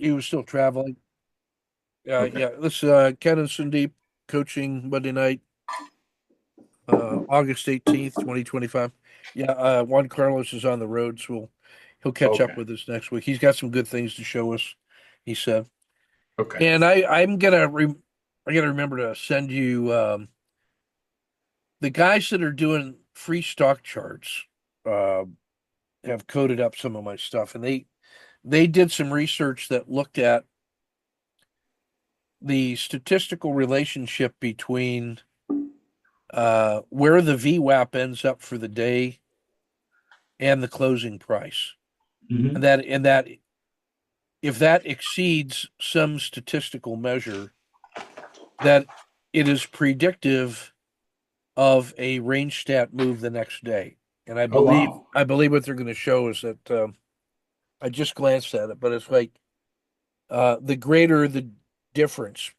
was still traveling. Okay. Yeah, this Ken and Sandeep coaching Monday night, August 18th, 2025. Yeah, Juan Carlos is on the road, so he'll catch up Okay. with us next week. He's got some good things to show us, he said. Okay. And I gotta remember to send you the guys that are doing free stock charts uh have coded up some of my stuff, and they did some research that looked at the statistical relationship between where the VWAP ends up for the day and the closing price. Hmm. And that if that exceeds some statistical measure, that it is predictive of a range stat move the next day. And Oh, wow. I believe what they're going to show is that I just glanced at it, but it's like the greater the difference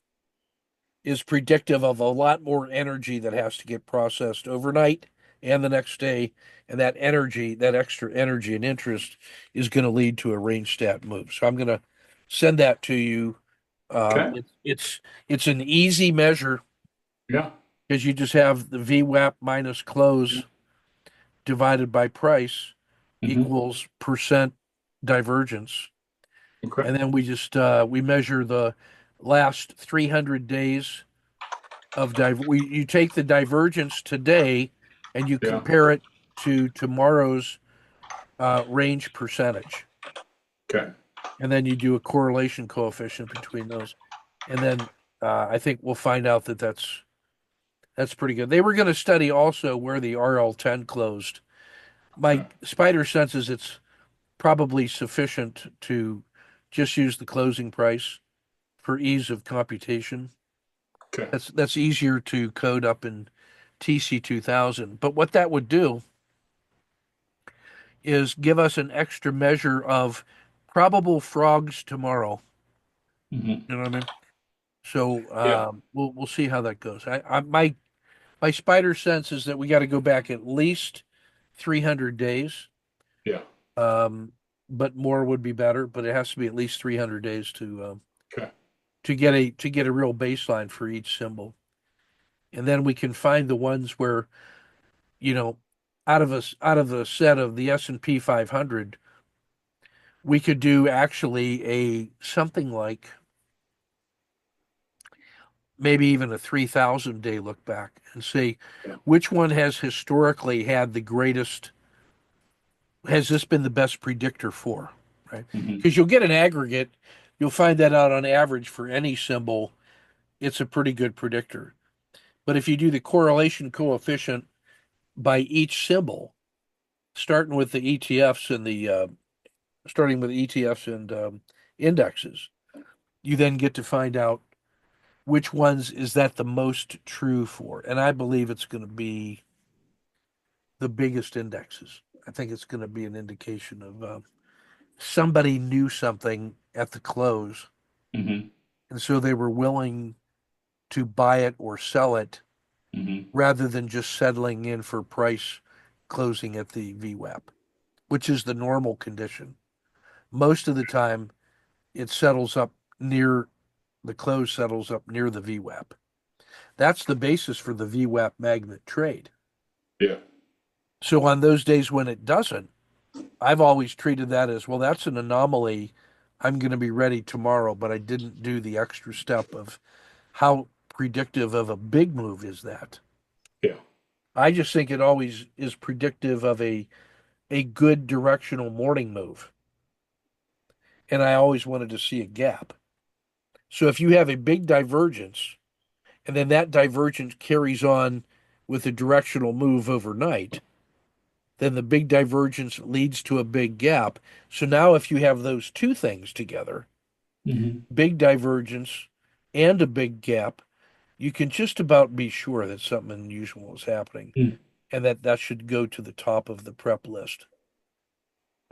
is predictive of a lot more energy that has to get processed overnight and the next day. And that energy, that extra energy and interest is going to lead to a range stat move. So I'm going to send that to you. Okay. It's an easy measure Yeah. because you just have the VWAP minus Yeah. close divided by price Hmm. equals percent divergence. Okay. And then we measure the last 300 days of you take the divergence today and you Yeah. compare it to tomorrow's range percentage, Okay. and then you do a correlation coefficient between those, and then I think we'll find out that that's pretty good. They were going to study also where the RL10 closed. My Okay. spider senses it's probably sufficient to just use the closing price for ease of computation. Okay. That's easier to code up in TC2000. But what that would do is give us an extra measure of probable frogs tomorrow. Hmm. You know what I mean? So Yeah. we'll see how that goes. My spider sense is that we got to go back at least 300 days. Yeah. Um, but more would be better. But it has to be at least 300 days Okay. to get a real baseline for each symbol, and then we can find the ones where you know out of the set of the S&P 500 we could do actually a something like maybe even a 3,000 day look back and say Yeah. which one has historically had the greatest, has this been the best predictor for, right? Hmm. Because you'll get an aggregate, you'll find that out on average for any symbol, it's a pretty good predictor. But if you do the correlation coefficient by each symbol, starting with the ETFs and the starting with ETFs and indexes, you then get to find out which ones is that the most true for? And I believe it's going to be the biggest indexes. I think it's going to be an indication of somebody knew something at the close, Hmm. and so they were willing to buy it or sell it Hmm. rather than just settling in for price closing at the VWAP, which is the normal condition. Most of the time, it settles up near the close settles up near the VWAP. That's the basis for the VWAP magnet trade. Yeah. So on those days when it doesn't, I've always treated that as, well, that's an anomaly. I'm going to be ready tomorrow, but I didn't do the extra step of how predictive of a big move is that. Yeah. I just think it always is predictive of a good directional morning move. And I always wanted to see a gap. So if you have a big divergence and then that divergence carries on with a directional move overnight, then the big divergence leads to a big gap. So now, if you have those two things together, Hmm. big divergence and a big gap, you can just about be sure that something unusual is happening Mm. and that that should go to the top of the prep list.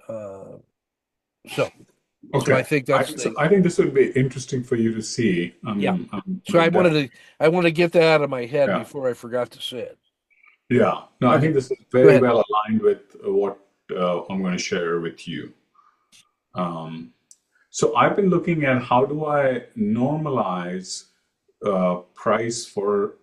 Uh, so, so I Okay. think that's So the, I think this would be interesting for you to see. yeah. I So mean, definitely. I wanted to get that out of my head Yeah. before I forgot to say it. Yeah. No, I Okay, think this is go very ahead. well aligned with what I'm going to share with you. Um, So I've been looking at how do I normalize price for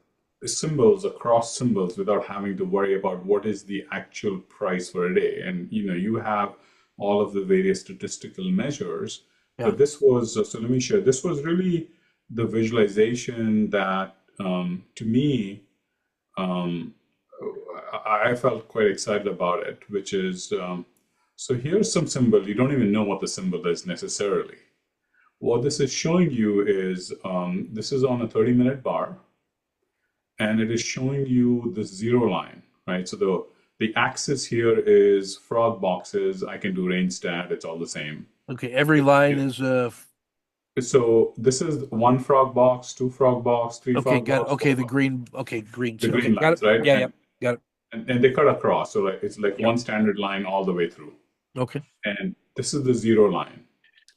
symbols across symbols without having to worry about what is the actual price for a day. And you have all of the various statistical measures, Yeah. but this was so let me share. This was really the visualization that to me um, I felt quite excited about it, which is so here's some symbol. You don't even know what the symbol is necessarily. What this is showing you is this is on a 30-minute bar, and it is showing you the zero line, right? So the axis here is frog boxes. I can do range stat. It's all the same. Okay. Every line is So this is one frog box, two frog box, three okay, frog got it. box, Okay, four the frog, green. Okay, green. the So okay, green got it. lines, right? Yeah, yeah, And got it. and they cut across. So like it's like Yeah. one standard line all the way through. Okay. And this is the zero line.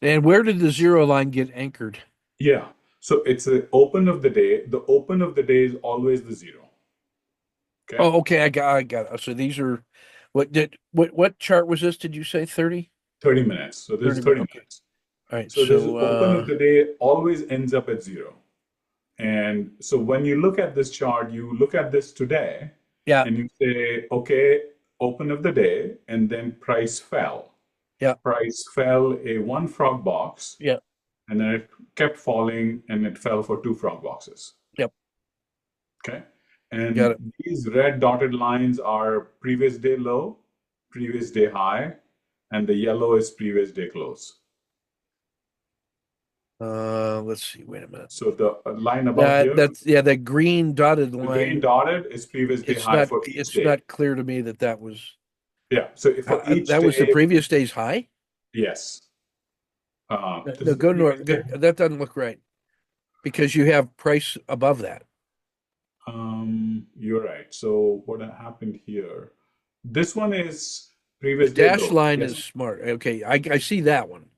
And where did the zero line get anchored? Yeah. So it's the open of the day. The open of the day is always the zero. Okay. Oh, okay, I got it. So these are what chart was this? Did you say 30? 30 minutes. So this is 30 minutes. 30 Okay. minutes. All right. So this So open of the day always ends up at zero. And so when you look at this chart, you look at this today yeah, and you say, okay, open of the day, and then price fell. yeah, Price fell a one frog box, yeah, and then it kept falling and it fell for two frog boxes. yep. Okay. Got And it. these red dotted lines are previous day low, previous day high, and the yellow is previous day close. Let's see. Wait a minute. So the line above That here, that's yeah, that green dotted the green line. dotted is previous day high for each It's day. not clear to me that that was Yeah. So for each that was the day, previous day's high. yes. This No, is the go previous north. day. That doesn't look right because you have price above that. You're right. So what happened here? This one is The previous day dash low. line Yes. is smart. Okay, I see that one.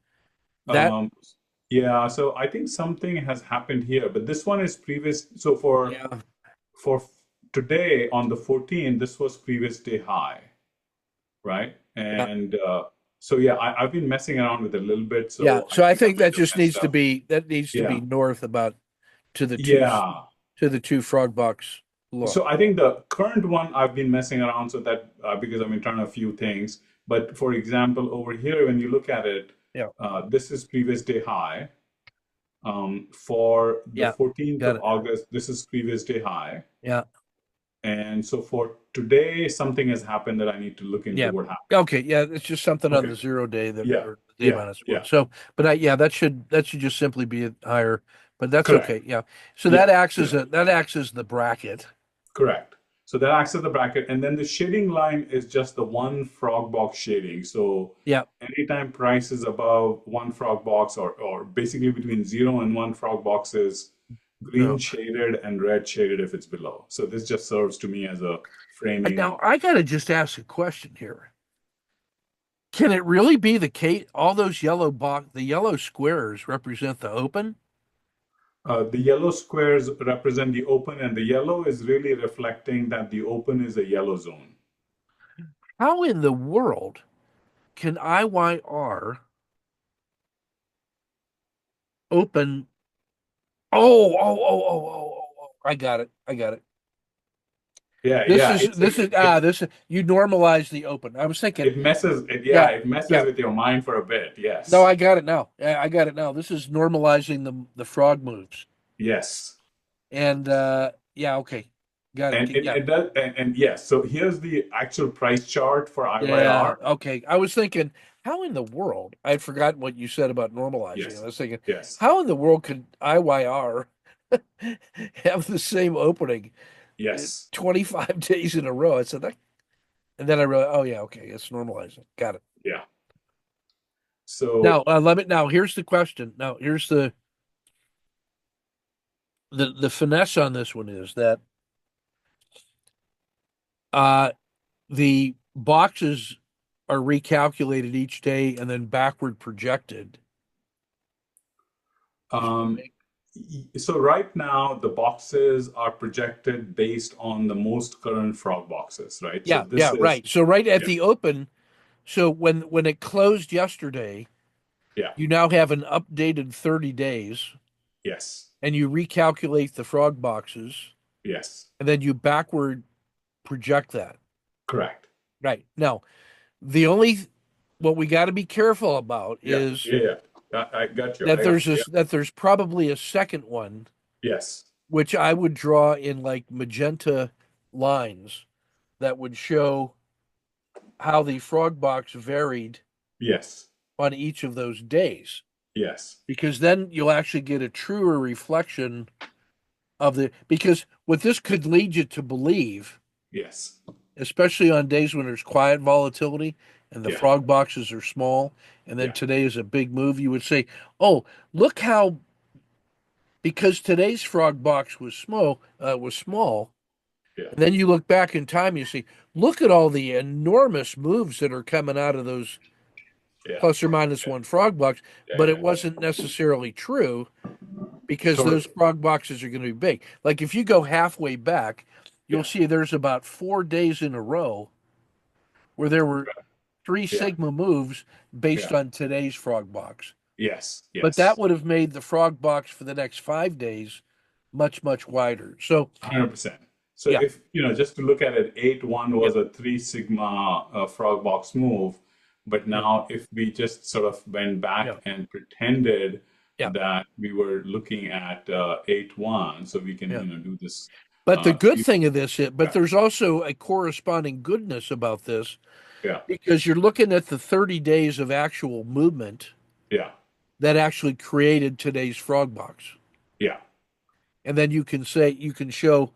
That Um, yeah. So I think something has happened here, but this one is previous. So yeah, for today on the 14th, this was previous day high, right? yeah, And so yeah, I've been messing around with it a little bit, yeah. so I So I think I think might that have just messed needs to up. be Yeah, north about to the two yeah. to the two frog box look. So I think the current one I've been messing around so that because I've been trying a few things. But for example, over here, when you look at it, Yeah, this is previous day high. For the yeah, 14th got of it. August, this is previous day high. Yeah, And so for today, something has happened that I need to look into yeah. what happened. Okay, yeah. It's just something on Okay. the 0 day that Yeah. or the day Yeah. minus one. Yeah. So, but yeah, that should just simply be higher. But that's Correct. okay. Yeah. So Yeah. that acts as the bracket. Correct. So that acts as the bracket. And then the shading line is just the one frog box shading. So Yeah. anytime price is above one frog box or basically between zero and one frog box is green No. shaded and red shaded if it's below. So this just serves to me as a framing Now of I gotta just ask a question here. Can it really be the case? All those the yellow squares represent the open? the yellow squares represent the open, and the yellow is really reflecting that the open is a yellow zone. How in the world can IYR open? I got it. I got it. Yeah, yeah. You normalize the open. I was thinking, It messes it, yeah, yeah, it messes yeah. with your mind for a bit. No, Yes. I got it now. Yeah, I got it now. This is normalizing the frog moves. Yes. And yeah, okay. Got And it. it, Yeah. it does and yes, so here's the actual price chart for Yeah, IYR. okay. I was thinking, how in the world? I'd forgotten what you said about normalizing. I Yes. was thinking, Yes. how in the world could IYR have the same opening Yes. 25 days in a row? I said that, and then I realized, oh yeah, okay, it's normalizing. Got it. Yeah. Now, So now here's the question. Now, here's the finesse on this one is that uh the boxes are recalculated each day and then backward projected. You see what I um mean? so right now the boxes are projected based on the most current frog boxes, right? So Yeah, this yeah, is right. So right at yeah. the open, so when it closed yesterday, Yeah. You now have an updated 30 days, Yes. and you recalculate the frog boxes, Yes. and then you backward project that. Correct. Right. Now, the only what we got to be careful about Yeah. is Yeah. Yeah. I got you. that Yeah. there's probably a second one, Yes. which I would draw in like magenta lines that would show how the frog box varied Yes. on each of those days, Yes. because then you'll actually get a truer reflection of the, because what this could lead you to believe, Yes. especially on days when there's quiet volatility and the Yeah. frog boxes are small, and then Yeah. today is a big move, you would say, oh, look how, because today's frog box was small, Yeah. and then you look back in time, you see, look at all the enormous moves that are coming out of those Yeah. plus or minus Yeah. one frog box, Yeah. but it Yeah. wasn't necessarily true because those Totally. frog boxes are going to be big. Like if you go halfway back, you'll Yeah. see there's about 4 days in a row where there were three Yeah. sigma moves based Yeah. on today's frog box. Yes. But that Yes. would have made the frog box for the next 5 days much, much wider. So, 100%. So yeah, if, just to look at it, 8-1 yeah, was a three sigma frog box move. But yeah, now if we just sort of went yeah, back and pretended yeah, that we were looking at 8-1, so we can, yeah. do this But the good three. thing of this, but Yeah. there's also a corresponding goodness about this Yeah. because you're looking at the 30 days of actual movement Yeah. that actually created today's frog box. Yeah. And then you can show,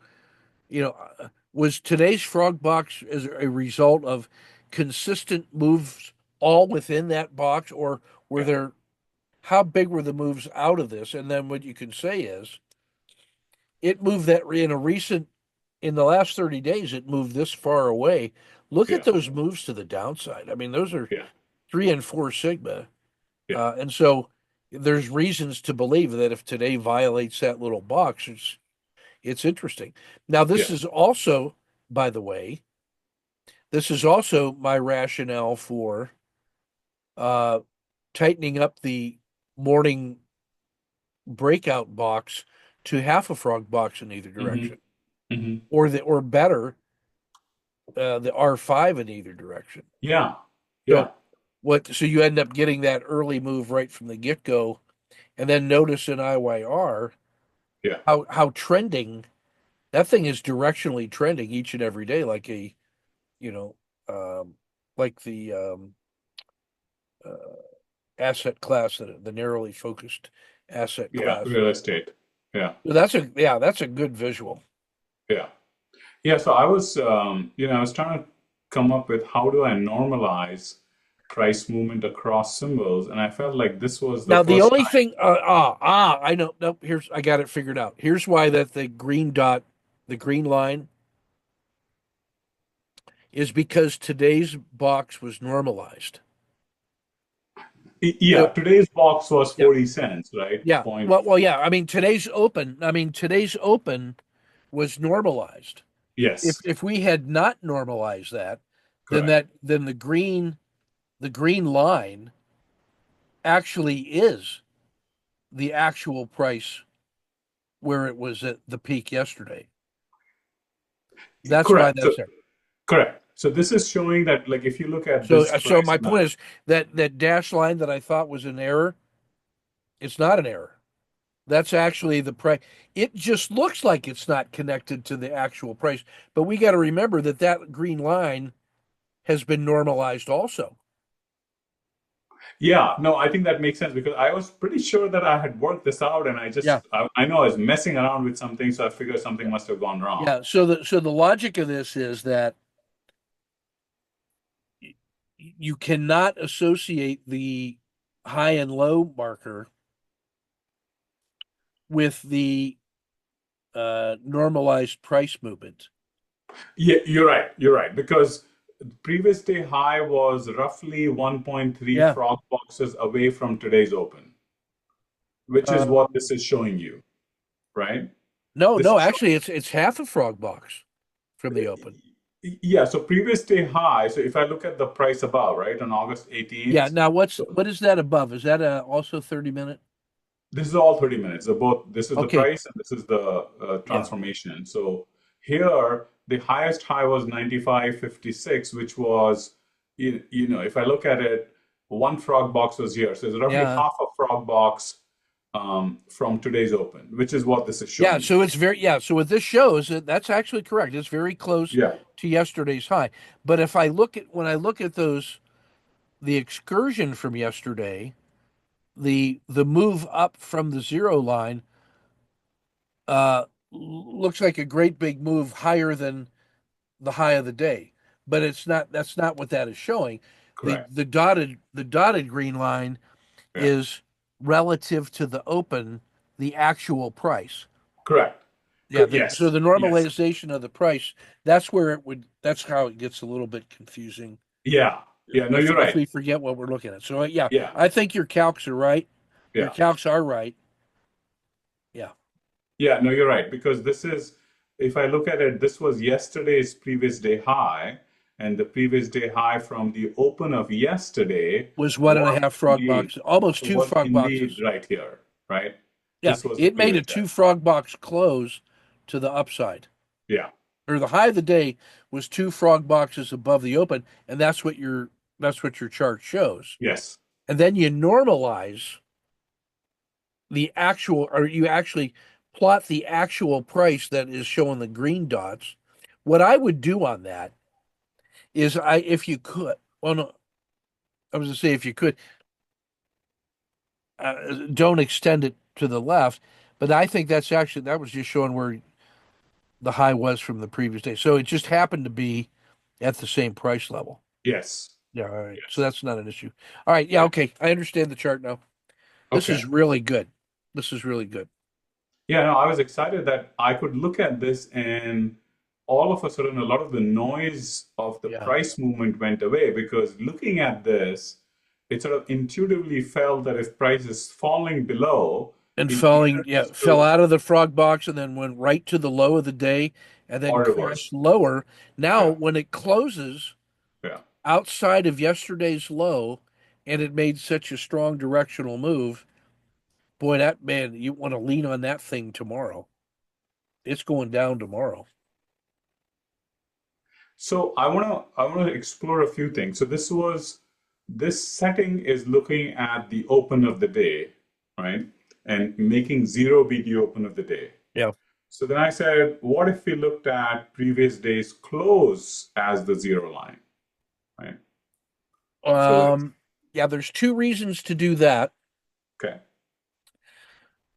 was today's frog box as a result of consistent moves all within that box, or were Yeah. there, how big were the moves out of this? And then what you can say is it moved that in the last 30 days, it moved this far away. Look at Yeah. those moves to the downside. I mean, those are Yeah. 3 and 4 sigma. Yeah. And so there's reasons to believe that if today violates that little box, it's interesting. Now, this Yeah. is also, by the way, this is also my rationale for uh, tightening up the morning breakout box to half a frog box in either Hmm. direction, Hmm. or better, the R5 in either direction. Yeah. So Yeah. so you end up getting that early move right from the get go, and then notice in IYR Yeah. how trending that thing is, directionally trending each and every day, like a you know um, like the uh, asset class, the narrowly focused asset Yeah. class. Real estate. Yeah. So that's a good visual. Yeah. Yeah, so I was, I was trying to come up with how do I normalize price movement across symbols, and I felt like this was the Now the first only time. thing, I know. Nope. Here's I got it figured out. Here's why that the green dot, the green line, is because today's box was normalized. Yeah, So today's box was yeah, 40 cents, right? yeah. Point. Well, yeah. I mean, today's open was normalized. If Yes, we had not normalized that, correct. then the green line actually is the actual price where it was at the peak yesterday. That's why Correct. So, that's there. correct. So this is showing that, like, if you look at So, this so price my now, point is that dash line that I thought was an error, it's not an error. That's actually the price. It just looks like it's not connected to the actual price, but we got to remember that that green line has been normalized also. yeah, no, I think that makes sense because I was pretty sure that I had worked this out, and Yeah, I know I was messing around with something, so I figured something yeah, must have gone wrong. yeah. So the logic of this is that you cannot associate the high and low marker with the normalized price movement. Yeah, you're right. You're right. Because previous day high was roughly 1.3 Yeah. frog boxes away from today's open, which is what Um, this is showing you, right? no, This no, is actually, showing, it's half a frog box from the open. Yeah, so previous day high. So if I look at the price above, right, on August Yeah. 18th, Now, so what is that above? Is that also 30 minute? this is all 30 minutes. They're both, this is the Okay. price and this is the Yeah. transformation. So here, the highest high was 95.56, which was, if I look at it, one frog box was here. So it's roughly Yeah. half a frog box from today's open, which is what this is Yeah. showing me. So it's yeah. So what this shows, that's actually correct. It's very close Yeah, to yesterday's high. But if I look at when I look at the excursion from yesterday, the move up from the zero line looks like a great big move higher than the high of the day. But it's not that's not what that is showing. correct. The dotted green line Yeah, is relative to the open, the actual price. correct. Yeah, so Yes, the yes. normalization of the price, that's where that's how it gets a little bit confusing Yeah, yeah, no, you're if right. we forget what we're looking at. So yeah, Yeah, I think your calcs are right. Your yeah. calcs are right. Yeah, Yeah, no, you're right. Because this is, if I look at it, this was yesterday's previous day high, and the previous day high from the open of yesterday was one and a was half frog indeed boxes, almost two was frog indeed boxes. right here, right? Yeah, This was the it made previous a day. two frog box close to the upside. Yeah. Or the high of the day was two frog boxes above the open, and that's what your chart shows. Yes. And then you normalize the actual, or you actually plot the actual price that is showing the green dots. What I would do on that is if you could, well, no, I was going to say if you could, don't extend it to the left, but I think that was just showing where the high was from the previous day. So it just happened to be at the same price level. Yes. Yeah, all right. So Yes. that's not an issue. All right. Yeah, Yeah. okay. I understand the chart now. This Okay. is really good. This is really good. Yeah, no, I was excited that I could look at this and all of a sudden a lot of the noise of the Yeah. price movement went away because looking at this, it sort of intuitively felt that if price is falling below, And it either yeah, needs fell to out of the frog box and then went right to the low of the day and then or crashed reverse. lower. Now, Yeah, when it closes yeah. outside of yesterday's low and it made such a strong directional move, boy, that man, you want to lean on that thing tomorrow. It's going down tomorrow. So I wanna explore a few things. So this setting is looking at the open of the day, right? And making zero be the open of the day. Yeah. So then I said, what if we looked at previous day's close as the zero line, right? So let's, Um, yeah, there's two reasons to do that. okay.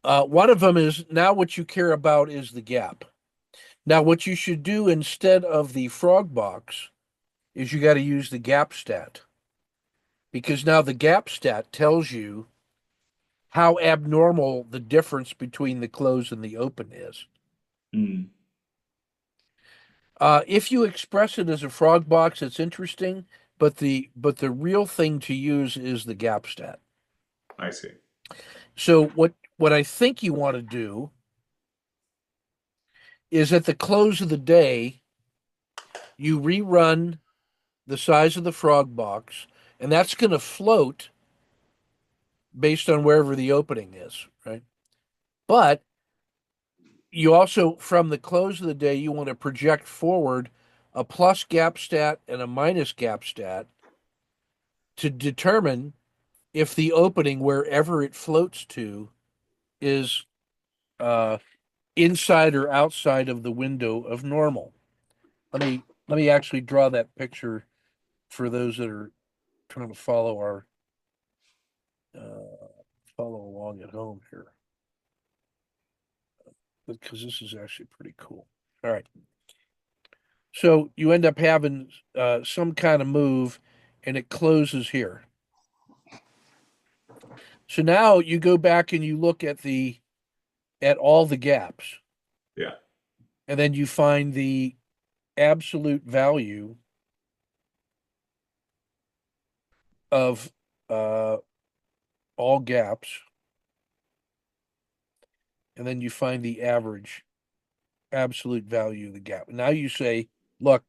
One of them is now what you care about is the gap. Now, what you should do instead of the frog box is you got to use the gap stat because now the gap stat tells you how abnormal the difference between the close and the open is. Mm, If you express it as a frog box, it's interesting, but the real thing to use is the gap stat. I see. So what I think you want to do is at the close of the day, you rerun the size of the frog box, and that's going to float based on wherever the opening is, right? But you also, from the close of the day, you want to project forward a plus gap stat and a minus gap stat to determine if the opening, wherever it floats to, is uh, inside or outside of the window of normal. Let me actually draw that picture for those that are trying to uh, follow along at home here, because this is actually pretty cool. All right. So you end up having some kind of move and it closes here. So now you go back and you look at all the gaps Yeah. and then you find the absolute value of uh, all gaps and then you find the average absolute value of the gap. Now you say, look,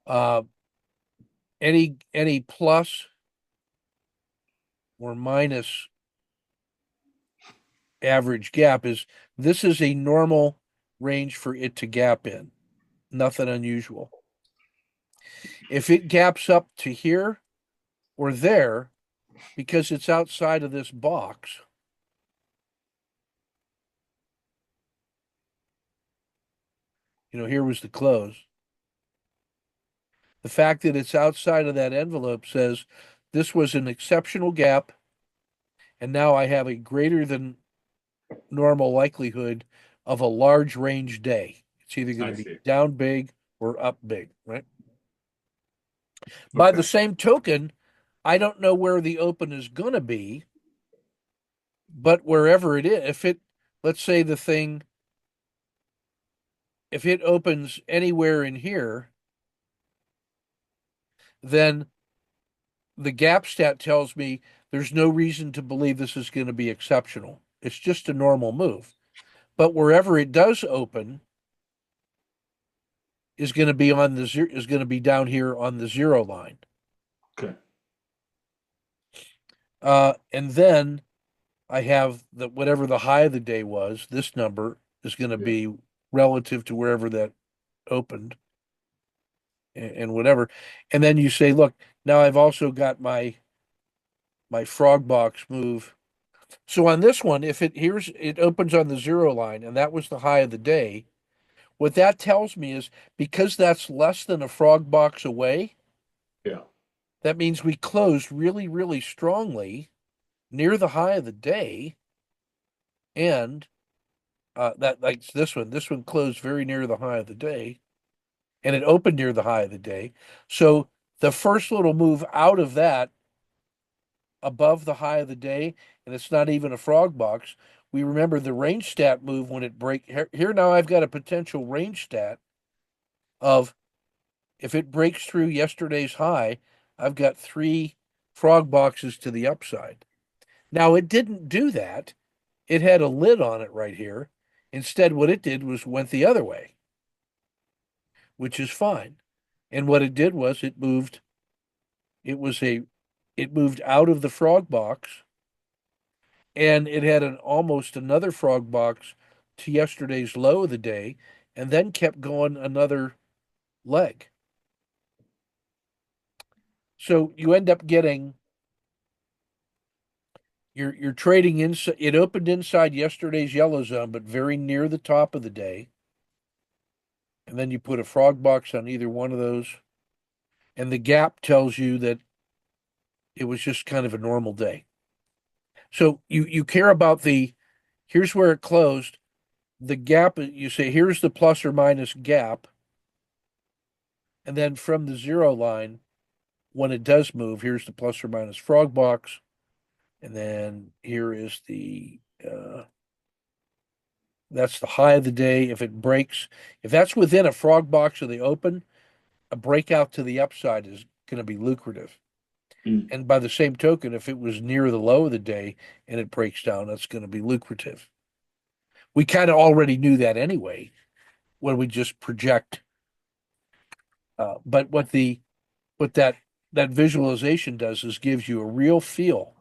Uh, any plus or minus average gap is this is a normal range for it to gap in. Nothing unusual. If it gaps up to here or there because it's outside of this box, here was the close. The fact that it's outside of that envelope says this was an exceptional gap, and now I have a greater than normal likelihood of a large range day. It's either going I to be see. down big or up big, right? By the Okay. same token, I don't know where the open is going to be, but wherever it is, let's say if it opens anywhere in here, then the gap stat tells me there's no reason to believe this is going to be exceptional. It's just a normal move. But wherever it does open is going to be down here on the zero line. Okay. And then I have the whatever the high of the day was, this number is going to Yeah. be relative to wherever that opened and whatever. And then you say, look, now I've also got my frog box move. So on this one, if it opens on the zero line and that was the high of the day, what that tells me is because that's less than a frog box away, Yeah. that means we closed really, really strongly near the high of the day, and that like this one closed very near the high of the day, and it opened near the high of the day. So the first little move out of that above the high of the day, and it's not even a frog box. We remember the range stat move when it break here. Now I've got a potential range stat of if it breaks through yesterday's high, I've got three frog boxes to the upside. Now it didn't do that. It had a lid on it right here. Instead, what it did was went the other way, which is fine. And what it did was it was a it moved out of the frog box and it had an almost another frog box to yesterday's low of the day and then kept going another leg. So you end up getting you're trading inside. It opened inside yesterday's yellow zone, but very near the top of the day. And then you put a frog box on either one of those, and the gap tells you that it was just kind of a normal day. So you care about here's where it closed. The gap, you say here's the plus or minus gap, and then from the zero line, when it does move, here's the plus or minus frog box, and then here is that's the high of the day. If it breaks, if that's within a frog box of the open, a breakout to the upside is going to be lucrative. Mm. And by the same token, if it was near the low of the day and it breaks down, that's going to be lucrative. We kind of already knew that anyway when we just project. But what that visualization does is gives you a real feel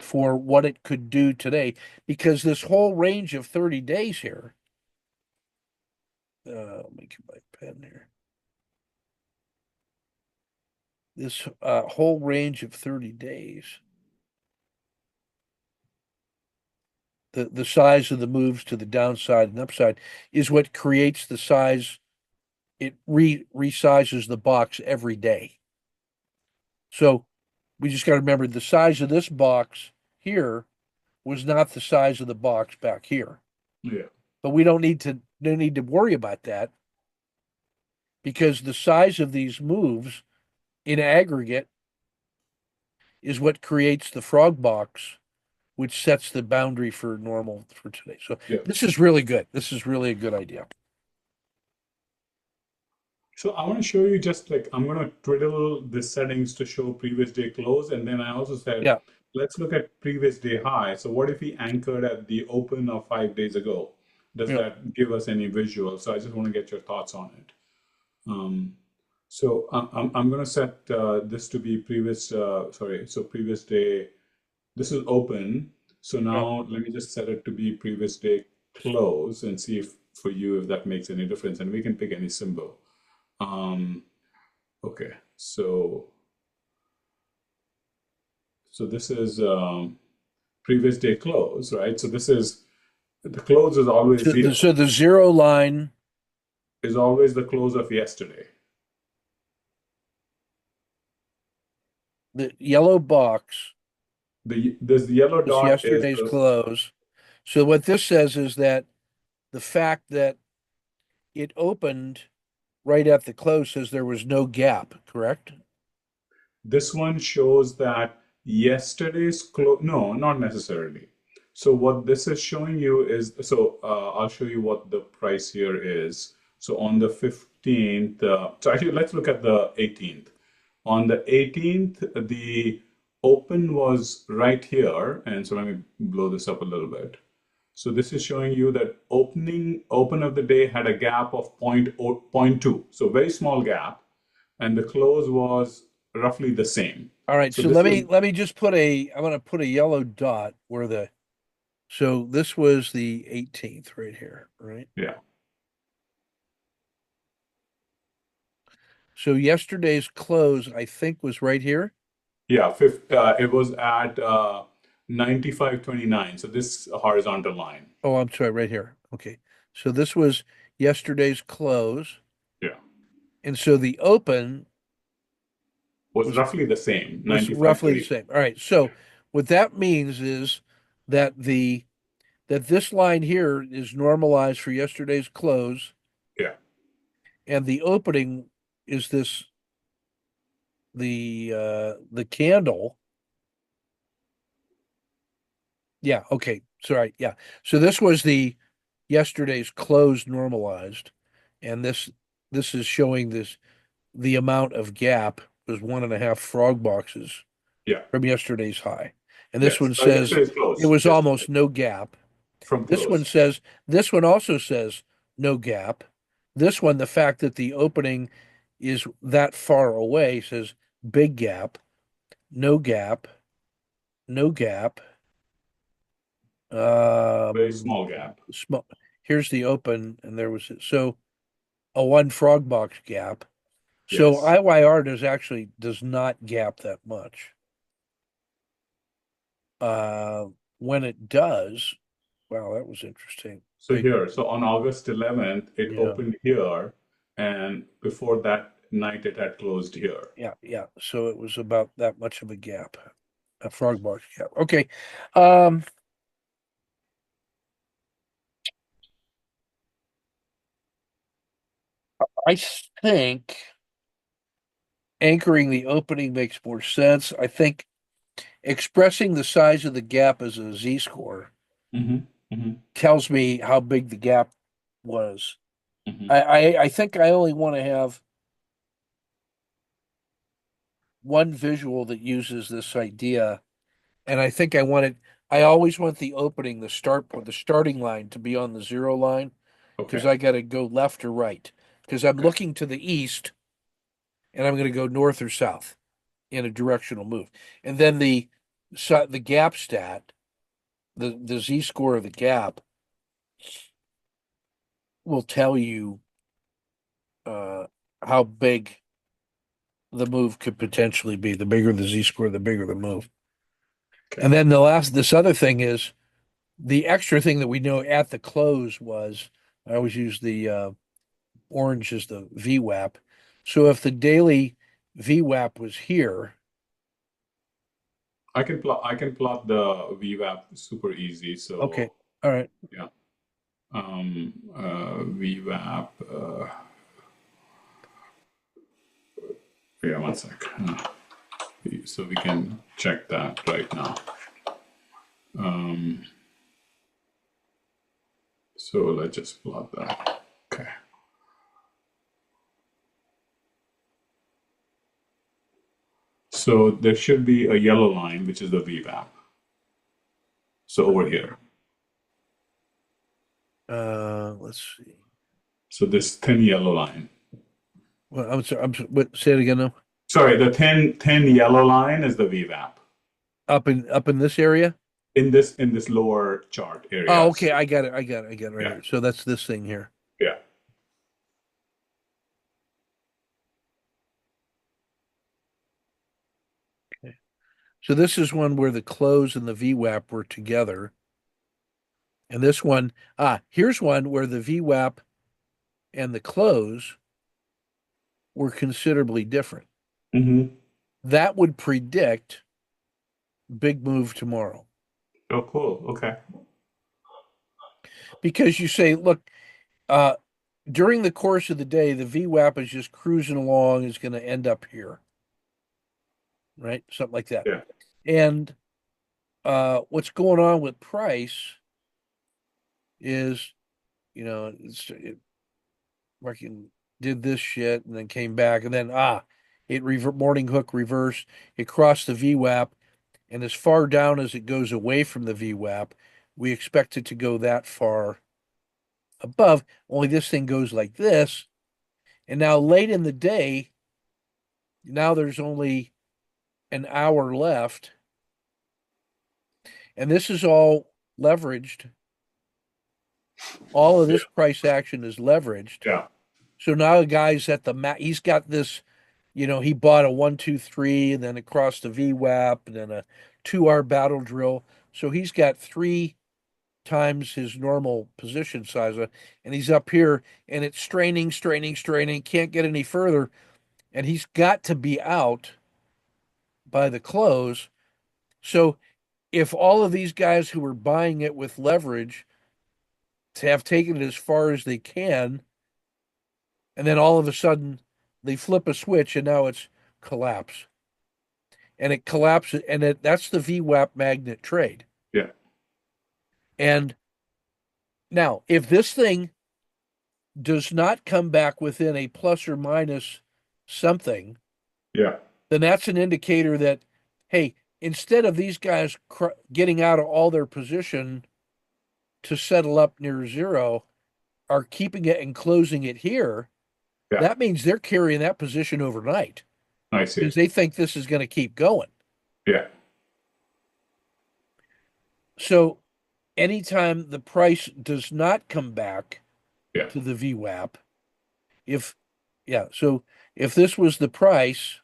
for what it could do today, because this whole range of 30 days here. Let me get my pen here. This whole range of 30 days, the size of the moves to the downside and upside is what creates the size. It resizes the box every day. So we just got to remember the size of this box here was not the size of the box back here. Yeah. But we don't need to worry about that because the size of these moves in aggregate is what creates the frog box, which sets the boundary for normal for today. So Yeah. this is really good. This is really a good idea. So I want to show you just like I'm going to twiddle the settings to show previous day close. And then I also said, Yeah, let's look at previous day high. So what if we anchored at the open of 5 days ago? Does yeah. that give us any visual? So I just want to get your thoughts on it. Um, So I'm going to set this to be previous, sorry, so previous day. This is open. So Yeah. now let me just set it to be previous day close and see if for you if that makes any difference. And we can pick any symbol. Um, okay, so this is previous day close, right? So this is the close is always So zero, the zero line, is always the close of yesterday. the yellow box This yellow is dot is yesterday's the close. So what this says is that the fact that it opened right at the close says there was no gap, correct? this one shows that yesterday's close. No, not necessarily. So what this is showing you is so I'll show you what the price here is. So on the 15th, so actually let's look at the 18th. On the 18th, the open was right here, and so let me blow this up a little bit. So this is showing you that open of the day had a gap of point zero point 0.2, so very small gap, and the close was roughly the same. All right, So so this was let me just put a I'm gonna put a yellow dot where the so this was the 18th right here, right? yeah So yesterday's close, I think, was right here. yeah it was at 95.29. So this horizontal line Oh, I'm sorry, right here. Okay. So this was yesterday's close. yeah And so the open was was roughly the same was roughly the 95.29. same. All right. Yeah So what that means is that the that this line here is normalized for yesterday's close, yeah and the opening is the candle. Yeah, okay. Sorry. Yeah. So this was the yesterday's close normalized, and this is showing this the amount of gap was 1.5 frog boxes yeah from yesterday's high. And this yes one says yesterday's it close was yesterday almost no gap. from This one close says this one also says no gap. This one, the fact that the opening is that far away says big gap, no gap, no gap. very Um, small gap small. Here's the open, and there was so a one frog box gap. So yes. IYR does not gap that much. Uh, when it does, wow, that was interesting. So here, so on August 11th, it Yeah, opened here, and before that night, it had closed here. yeah. So it was about that much of a gap, a frog box gap. Okay. Um, I think anchoring the opening makes more sense. I think expressing the size of the gap as a z-score Hmm hmm tells me how big the gap was. hmm I think I only want to have one visual that uses this idea, and I think I always want the opening, the starting line to be on the zero line because Okay, I got to go left or right because I'm okay, looking to the east and I'm going to go north or south in a directional move. And then the gap stat, the z score of the gap will tell you uh, how big the move could potentially be. The bigger the z score, the bigger the move. okay. And then this other thing is the extra thing that we know at the close was I always use the orange as the VWAP. So if the daily VWAP was here, I can plot the VWAP super easy. okay, So all right. yeah, VWAP. Yeah, one sec. So we can check that right now. Um, so let's just plot that. Okay. So there should be a yellow line, which is the VWAP. So over here. Let's see. So this thin yellow line. Well, I'm sorry. Say it again now. Sorry, the thin yellow line is the VWAP Up in this area. in this lower chart Oh, area. okay. I got it. I got it right Yeah, here. So that's this thing here. yeah. Okay. So this is one where the close and the VWAP were together. And this one, here's one where the VWAP and the close were considerably different. Hmm. That would predict big move tomorrow. Oh, cool. Okay. Because you say, look, uh, during the course of the day, the VWAP is just cruising along, is going to end up here, right? Something like that. Yeah, And what's going on with price is, it fucking did this shit and then came back and then morning hook reversed. It crossed the VWAP, and as far down as it goes away from the VWAP, we expect it to go that far above. Only this thing goes like this, and now late in the day, now there's only an hour left, and this is all leveraged. All of yeah, this price action is leveraged. yeah, So now the guy's at the he's got this, he bought a 1, 2, 3, and then across the VWAP, and then a 2 hour battle drill. So he's got 3 times his normal position size, and he's up here, and it's straining, straining, straining, can't get any further, and he's got to be out by the close. So if all of these guys who were buying it with leverage have taken it as far as they can, and then all of a sudden they flip a switch and now it's collapse. And it collapses, and that's the VWAP magnet trade. yeah, And now, if this thing does not come back within a plus or minus something, yeah, then that's an indicator that, hey, instead of these guys getting out of all their position to settle up near zero, are keeping it and closing it here, yeah. that means they're carrying that position overnight I see. because they think this is going to keep going. Yeah, So anytime the price does not come back yeah, to the VWAP, if so if this was the price,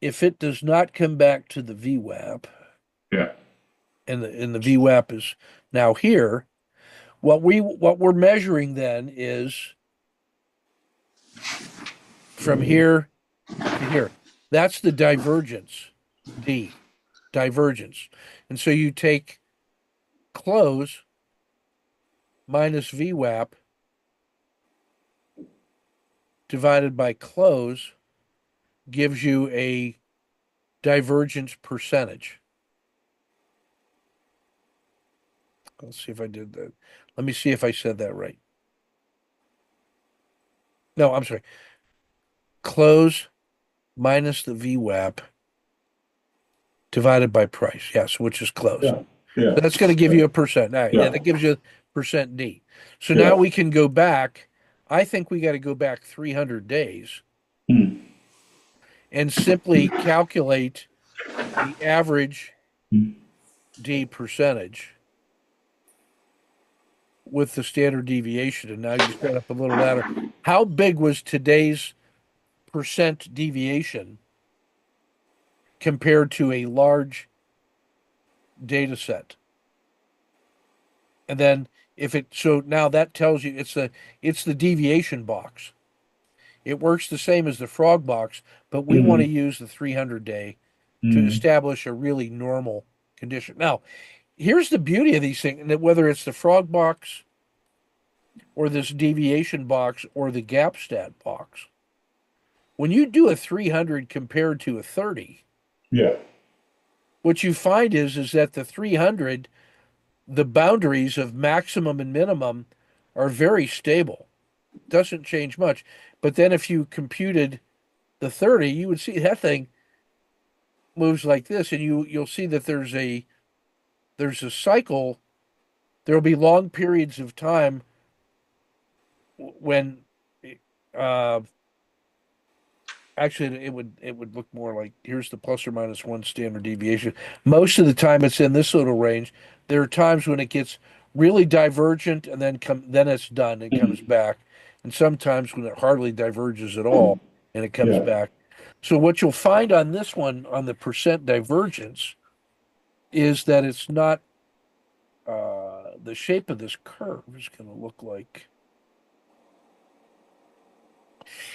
if it does not come back to the VWAP, yeah, and the VWAP is now here, what we're measuring then is from here to here. That's the divergence, D, divergence. And so you take close minus VWAP divided by close gives you a divergence percentage. Let's see if I did that. Let me see if I said that right. No, I'm sorry. Close minus the VWAP divided by price. Yes, which is close. yeah, yeah, So that's going to give you a percent. All right, yeah, yeah, that gives you percent D. So now yeah. we can go back. I think we got to go back 300 days Mm. and simply calculate the average Mm. D percentage with the standard deviation. And now you set up a little ladder. How big was today's percent deviation compared to a large data set? And then so now that tells you it's the deviation box. It works the same as the frog box, but we want to Mm. use the 300-day to Mm. establish a really normal condition. Now, here's the beauty of these things, that whether it's the frog box or this deviation box or the gap stat box, when you do a 300 compared to a 30, Yeah, what you find is that the 300, the boundaries of maximum and minimum are very stable. Doesn't change much. But then if you computed the 30, you would see that thing moves like this, and you'll see that there's a cycle. There'll be long periods of time when Uh, Actually, it would look more like here's the plus or minus one standard deviation. Most of the time, it's in this little range. There are times when it gets really divergent, and then it's done. It comes Mm. back, and sometimes when it hardly diverges at all, and it comes Yeah. back. So what you'll find on this one, on the percent divergence, is that it's not the shape of this curve is going to look like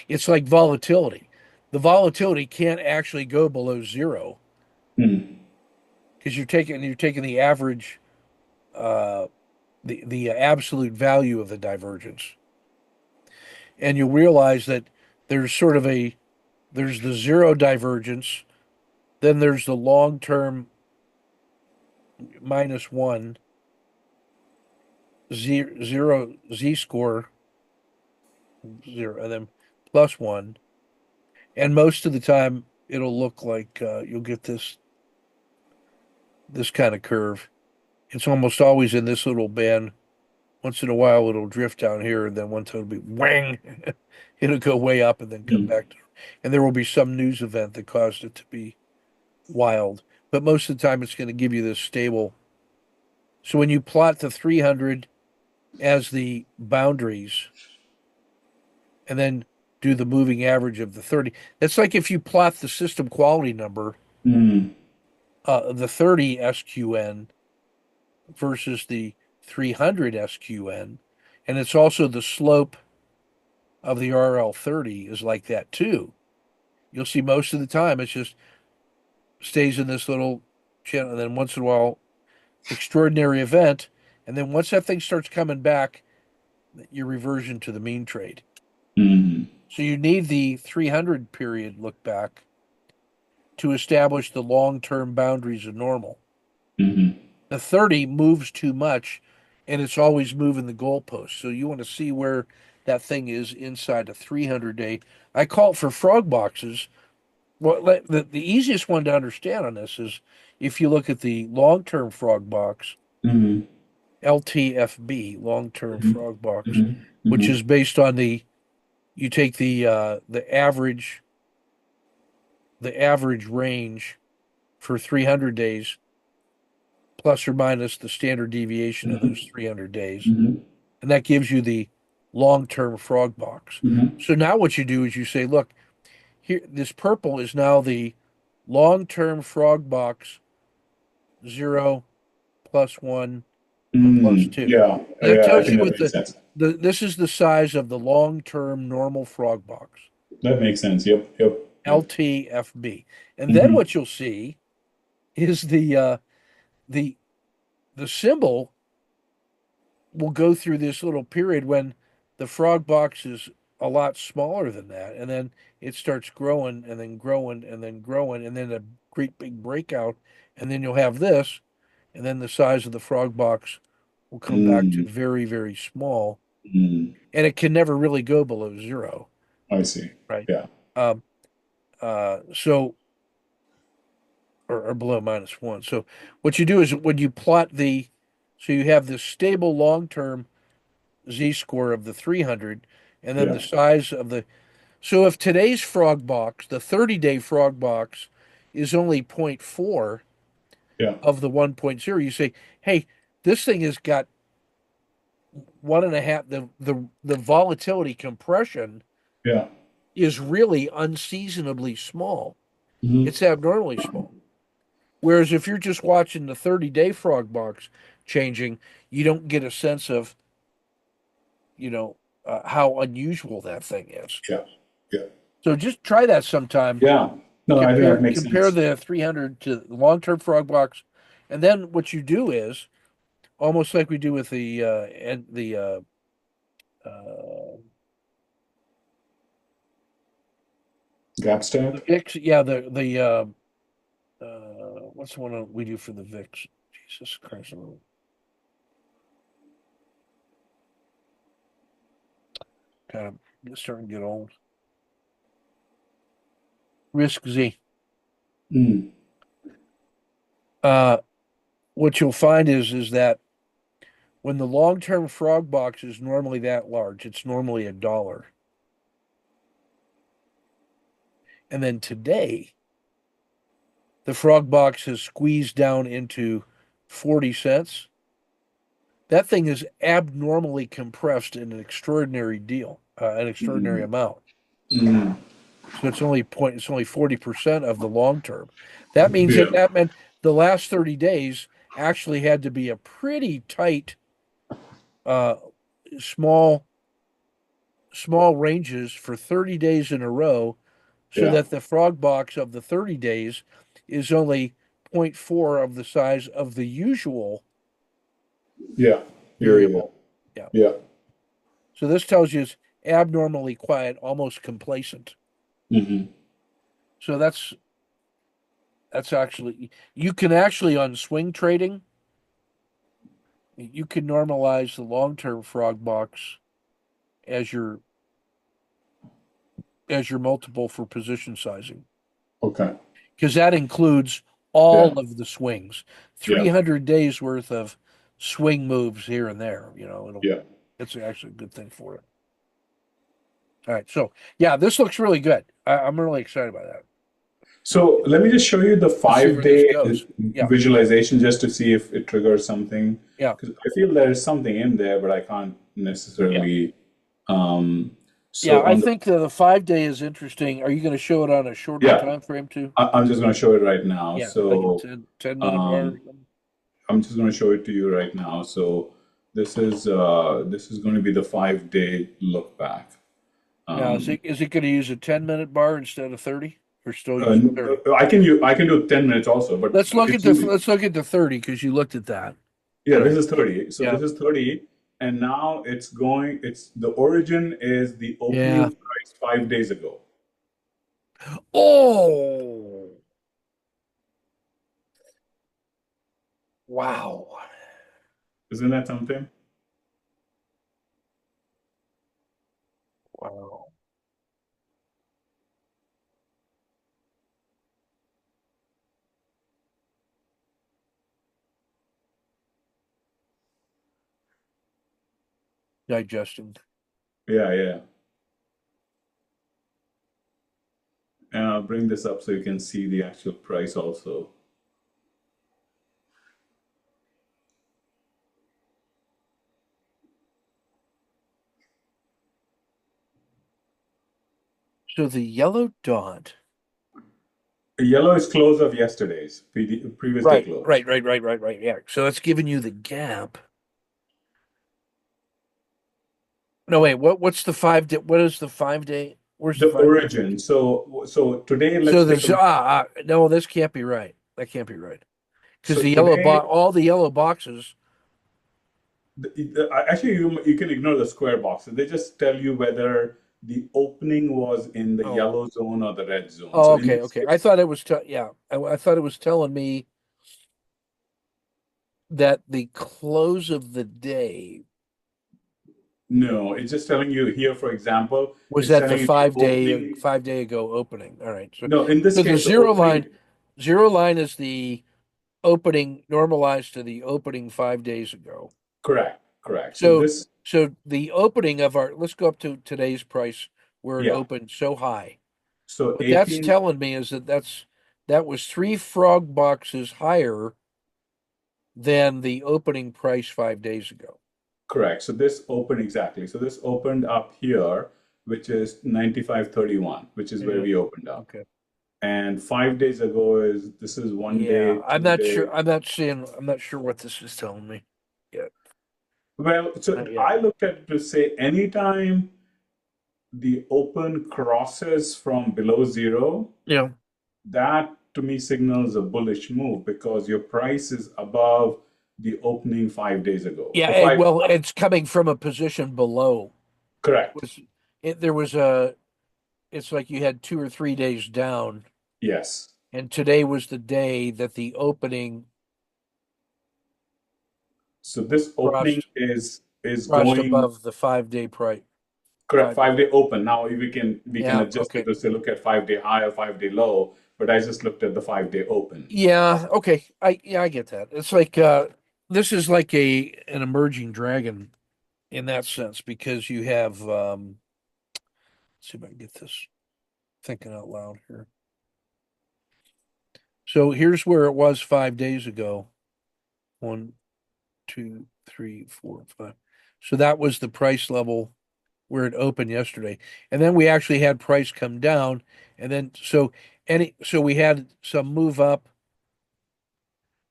it's like volatility. The volatility can't actually go below zero Mm. because you're taking the average uh, the absolute value of the divergence, and you'll realize that there's sort of a there's the zero divergence, then there's the long term minus one zero z score zero, and then plus one, and most of the time it'll look like you'll get this kind of curve. It's almost always in this little band. Once in a while, it'll drift down here, and then once it'll be whang, it'll go way up and then come Mm. back to, and there will be some news event that caused it to be wild. But most of the time, it's going to give you this stable. So when you plot the 300 as the boundaries and then do the moving average of the 30, that's like if you plot the system quality number, Mm. the 30 SQN versus the 300 SQN, and it's also the slope of the RL30 is like that too. You'll see most of the time it just stays in this little channel, and then once in a while, extraordinary event, and then once that thing starts coming back, your reversion to the mean trade. Mm. So you need the 300 period look back to establish the long-term boundaries of normal. Mm. The 30 moves too much, and it's always moving the goalpost. So you want to see where that thing is inside a 300-day. I call it for frog boxes. Well, the easiest one to understand on this is if you look at the long-term frog box, Mm. LTFB, long-term Mm. frog box, Mm. which Mm. is based on you take the average range for 300 days plus or minus the standard deviation of those Mm. 300 days, Mm. and that gives you the long-term frog box. Mm. So now what you do is you say, look, here this purple is now the long-term frog box 0 plus 1 and plus Mm. 2. Yeah. That Yeah. I tells think you that what makes sense. this is the size of the long-term normal frog box, That makes sense. Yep. Yep. Yep. LTFB. And then Mm. what you'll see is the the symbol will go through this little period when the frog box is a lot smaller than that, and then it starts growing and then growing and then growing, and then a great big breakout, and then you'll have this, and then the size of the frog box will come back to Mm. very, very small, Mm. and it can never really go below zero, I see. right? Yeah. Um, so or below minus one. So what you do is when you plot so you have this stable long-term z-score of the 300, and then Yeah. the size of so if today's frog box, the 30-day frog box, is only zero point 0.4 Yeah. of the 1.0, you say, hey, this thing has got one and a half, the volatility compression Yeah. is really unseasonably small. Mm. It's abnormally small. Whereas if you're just watching the 30-day frog box changing, you don't get a sense of, you know, how unusual that thing is. Yeah. Yeah. So just try that sometime. Yeah. No, I think Compare that makes compare sense. the 300 to the long-term frog box, and then what you do is almost like we do with uh, Gap the stack. VIX. Yeah, what's the one we do for the VIX? Jesus Christ, I'm kind of starting to get old. Risk Z. Mm. Uh, what you'll find is that when the long-term frog box is normally that large, it's normally $1. And then today, the frog box has squeezed down into 40 cents. That thing is abnormally compressed in an extraordinary an extraordinary Mm, amount. mm, So it's only 40% of the long term. That means yeah, that meant the last 30 days actually had to be a pretty tight, uh, small, small ranges for 30 days in a row so yeah, that the frog box of the 30 days is only zero point 0.4 of the size of the usual yeah, yeah, yeah, variable. Yeah. yeah. So this tells you it's abnormally quiet, almost complacent. Hmm. So that's actually you can actually on swing trading, you can normalize the long-term frog box as your as your multiple for position sizing Okay. because that includes Yeah, all of the swings, yeah, 300 days worth of swing moves here and there. yeah. It's actually a good thing for it. All right, so yeah, this looks really good. I'm really excited by that. So let me just show you the Let's see where this 5 day goes. Yeah, visualization just to see if it triggers something. yeah, Because I feel there's something in there, but I can't yeah, necessarily. Um, yeah. so I on the think the 5 day is interesting. Are you going to show it on a shorter yeah, time frame too? I'm just going to show it right now. Yeah, like a So 10 minute bar or um, something? I'm just going to show it to you right now. So this is going to be the 5 day look back. Now, Um, is it going to use a 10 minute bar instead of 30, or still using 30? I can do 10 minutes also, but it's you. Let's look at the 30 because you looked at that. Yeah, All this right. is 30. So Yeah. this is 30, and now it's the origin is the Yeah. opening price 5 days ago. Oh, wow. Isn't that something? Wow. Digesting. Yeah, yeah. And I'll bring this up so you can see the actual price also. So the yellow dot. Yellow is close of yesterday's previous day Right, close. right, right, right, right, right. Yeah. So that's giving you the gap. No, wait, what's the 5 day? What is the 5 day? Where's the The 5 day? origin. So today So let's take there's a no, this can't be right. That can't be right. Because so the today all the yellow boxes. actually you can ignore the square boxes. They just tell you whether the opening was in the Oh, yellow zone or the red zone. oh, So in okay, this okay. I thought it was yeah. I thought it was telling me that the close of the day No, it's just telling you here, for example, was it's at the telling you the opening. 5 day ago opening. All right. No, in this So the case, the opening, zero line is the opening normalized to the opening 5 days ago. correct, correct. So So this, the opening of our let's go up to today's price where it yeah. opened so high. So What that's 18, telling me is that was three frog boxes higher than the opening price 5 days ago. correct. So this opened exactly. So this opened up here, which is 95.31, which is where Yeah. we opened up. Okay. And 5 days ago is this is one Yeah, day, 2 day. I'm not sure what this is telling me yet. Well, so Not yet. I looked at it to say anytime the open crosses from below zero, Yeah. that to me signals a bullish move because your price is above the opening 5 days ago. Yeah, Or five, well, it's coming from a position below. correct. Was there was a it's like you had 2 or 3 days down, Yes. and today was the day that the opening So this opening crossed is crossed going above the 5 day price. correct. 5 day. 5 day open. Now we can Yeah, adjust it okay. to say look at 5 day high or 5 day low, but I just looked at the 5 day open. Yeah, okay. I get that. It's like this is like a an emerging dragon in that sense because you have let's see if I can get this. Thinking out loud here. So here's where it was 5 days ago. One, two, three, four, five. So that was the price level where it opened yesterday. And then we actually had price come down. And then so we had some move up,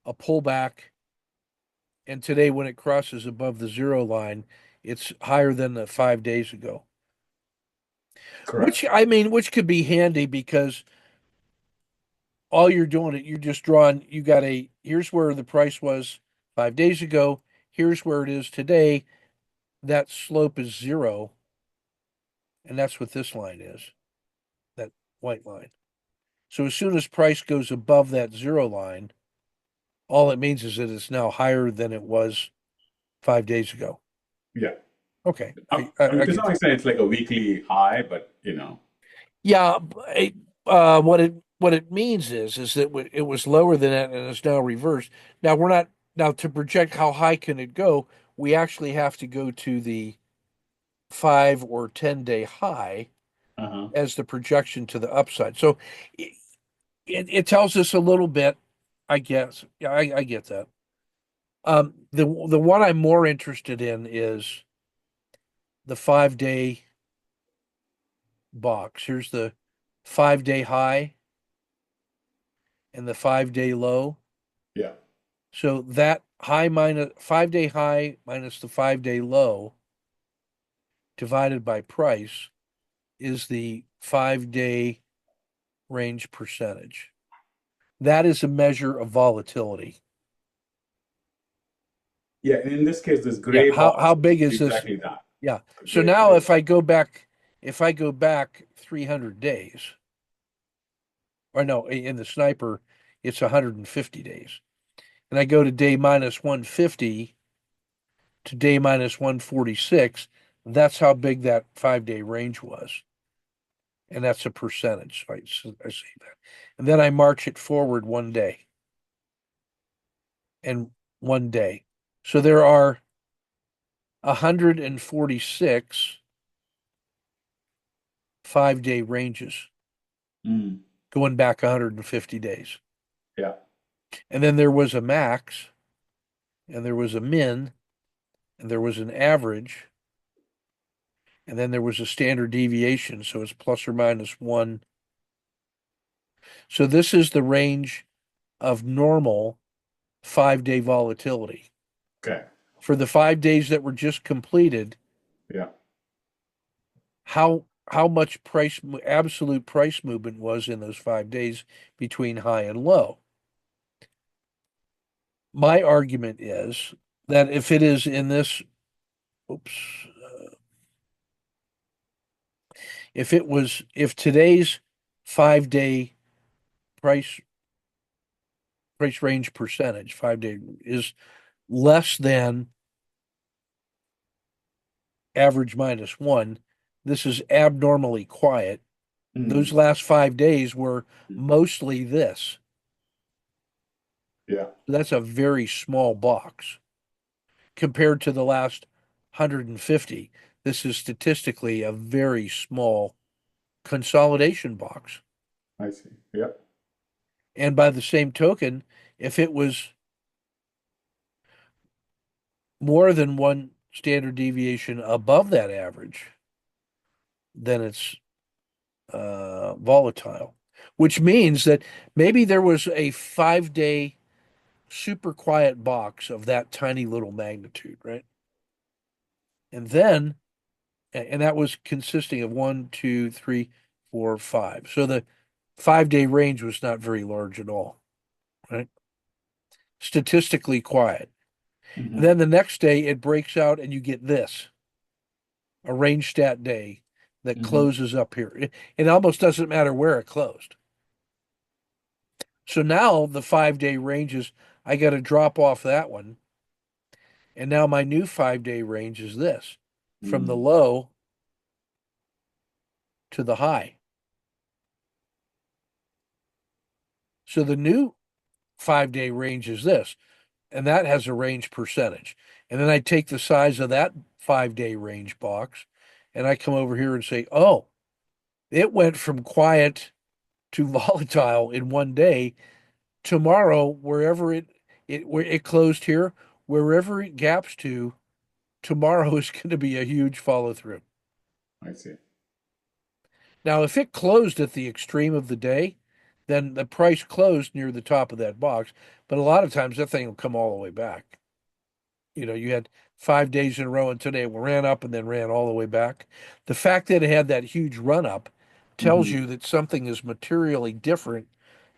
a pullback, and today when it crosses above the zero line, it's higher than the 5 days ago. Which Correct. I mean, which could be handy because all you're doing you're just drawing, you got here's where the price was 5 days ago, here's where it is today. That slope is zero, and that's what this line is, that white line. So as soon as price goes above that zero line, all it means is that it's now higher than it was 5 days ago. Yeah. Okay, I mean, I to get some that. extent, it's like a weekly high, but Yeah, what it means is that it was lower than that and it's now reversed. Now we're not now to project how high can it go, we actually have to go to the 5 or 10 day high uh-huh. as the projection to the upside. So it, it tells us a little bit, I guess. Yeah, I get that. The one I'm more interested in is the 5 day box. Here's the 5 day high and the 5 day low. Yeah. So that high minus 5 day high minus the 5 day low divided by price is the 5 day range percentage. That is a measure of volatility. Yeah. And in this case, this Yeah, gray how box big is is this? exactly that. Yeah. The So gray now gray box. if I go back 300 days, or no, in the sniper, it's 150 days. And I go to day minus 150 to day minus 146, that's how big that 5 day range was. And that's a percentage. I say that. And then I march it forward 1 day and 1 day. So there are 146 5 day ranges Mm. going back 150 days. Yeah. And then there was a max, and there was a min, and there was an average, and then there was a standard deviation. So it's plus or minus one. So this is the range of normal 5 day volatility. Okay. For the 5 days that were just completed, Yeah. how much price absolute price movement was in those 5 days between high and low. My argument is that if it is in this, oops, if today's 5 day price range percentage, 5 day is less than average minus one, this is abnormally quiet. Those Mm. last 5 days were mostly this. Yeah. That's a very small box compared to the last 150. This is statistically a very small consolidation box. I see. Yeah. And by the same token, if it was more than one standard deviation above that average, then it's volatile, which means that maybe there was a 5 day super quiet box of that tiny little magnitude, right? And then and that was consisting of one, two, three, four, five. So the 5 day range was not very large at all, right? Statistically quiet. And Hmm. then the next day it breaks out and you get this, a range stat day that Hmm. closes up here. It almost doesn't matter where it closed. So now the 5 day ranges, I got to drop off that one. And now my new 5 day range is this, from the Mm. low to the high. So the new 5 day range is this, and that has a range percentage. And then I take the size of that 5 day range box and I come over here and say, oh, It went from quiet to volatile in one day. Tomorrow, wherever where it closed here, wherever it gaps to, tomorrow is going to be a huge follow through. I see. Now, if it closed at the extreme of the day, then the price closed near the top of that box. But a lot of times that thing will come all the way back. You had 5 days in a row and today it ran up and then ran all the way back. The fact that it had that huge run up tells Hmm. you that something is materially different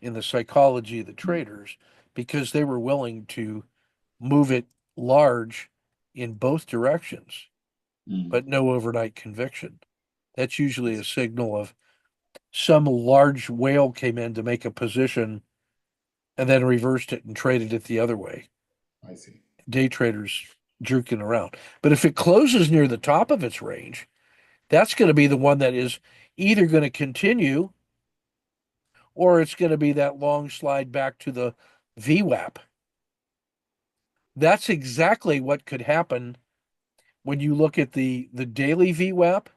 in the psychology of the traders because they were willing to move it large in both directions, Mm. but no overnight conviction. That's I usually a see. signal of some large whale came in to make a position and then reversed it and traded it the other way. I see. Day traders jerking around. But if it closes near the top of its range, that's going to be the one that is either going to continue or it's going to be that long slide back to the VWAP. That's exactly what could happen when you look at the daily VWAP.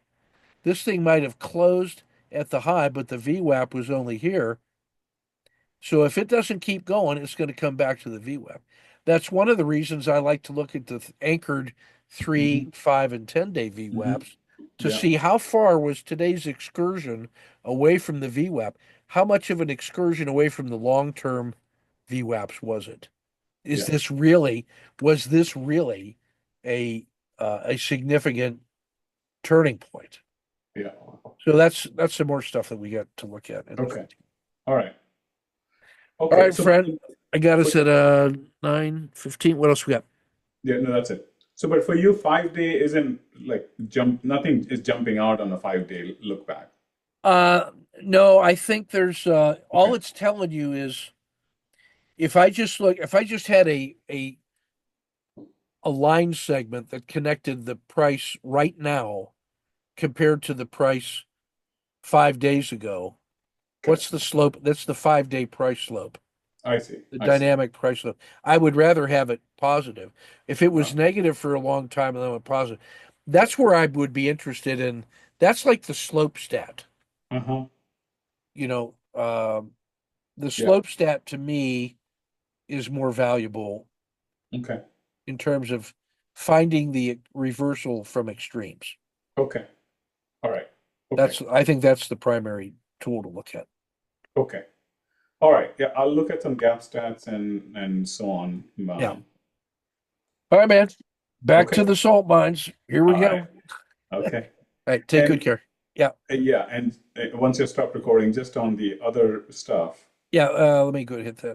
This thing might have closed at the high, but the VWAP was only here. So if it doesn't keep going, it's going to come back to the VWAP. That's one of the reasons I like to look at the anchored Hmm. 3, 5, and 10-day Hmm. VWAPs to Yeah. see how far was today's excursion away from the VWAP. How much of an excursion away from the long-term VWAPs was it? Is Yeah. this really, was this really a a significant turning point? Yeah. So that's some more stuff that we got to look at in the Okay. future. All right. All Okay. right, So, friend. I got for, us at 9:15. What else we got? yeah, no, that's it. So, but for you, 5 day isn't like nothing is jumping out on a 5 day look back. Uh no, I think there's all Okay. it's telling you is if I just had a line segment that connected the price right now compared to the price 5 days ago, Okay. what's the slope? That's the 5 day price slope, I see. the I see. dynamic price slope. I would rather have it positive. If it was Uh, negative for a long time and then went positive, that's where I would be interested in. That's like the slope stat. uh-huh. You know, the Yeah. slope stat to me is more valuable Okay. in terms of finding the reversal from extremes. Okay. All right. Okay. I think that's the primary tool to look at. Okay. All right. Yeah, I'll look at some gap stats and so on. Yeah. All right, man. Back to Okay. the salt mines. Here we All go. right. All Okay. right. Take good And care. Yeah. yeah, and once you stop recording, just on the other stuff. Yeah. Let me go hit that.